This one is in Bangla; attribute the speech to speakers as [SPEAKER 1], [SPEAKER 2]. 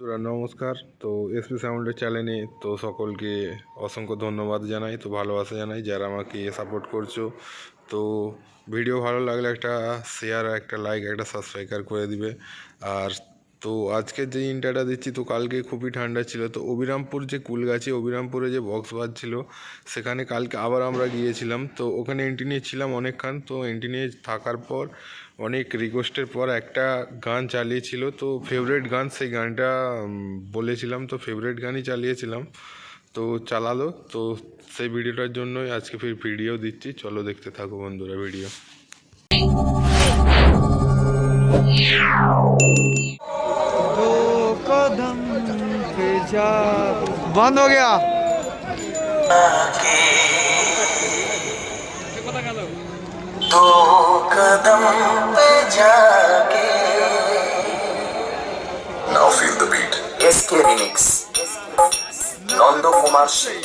[SPEAKER 1] বন্ধুরা নমস্কার। তো এসপি সাউন্ডের চ্যানেলে তো সকলকে অসংখ্য ধন্যবাদ জানাই, তো ভালোবাসা জানাই যারা আমাকে সাপোর্ট করছো। তো ভিডিও ভালো লাগলে একটা শেয়ার, একটা লাইক, একটা সাবস্ক্রাইব করে দিবে। আর তো আজকে যে ইন্টারটা দিচ্ছি, তো কালকে খুবই ঠান্ডা ছিল, তো অবিরামপুর যে কুলগাছি, অবিরামপুরে যে বক্স বাজছিল সেখানে কালকে আবার আমরা গিয়েছিলাম। তো ওখানে এন্ট্রি নিয়েছিলাম অনেকক্ষণ। তো এন্ট্রি নিয়ে থাকার পর অনেক রিকোয়েস্টের পর একটা গান চালিয়েছিল, তো ফেভারিট গান, সেই গানটা বলেছিলাম, তো ফেভারিট গানই চালিয়েছিলাম, তো চালালো। তো সেই ভিডিওটার জন্যই আজকে ফির ভিডিও দিচ্ছি, চলো দেখতে থাকো বন্ধুরা ভিডিও।
[SPEAKER 2] दो कदम पे जा बंद हो गया।
[SPEAKER 3] दो कदम पे जाके Now feel the beat. SK Remix. नंदो कुमार सिंह।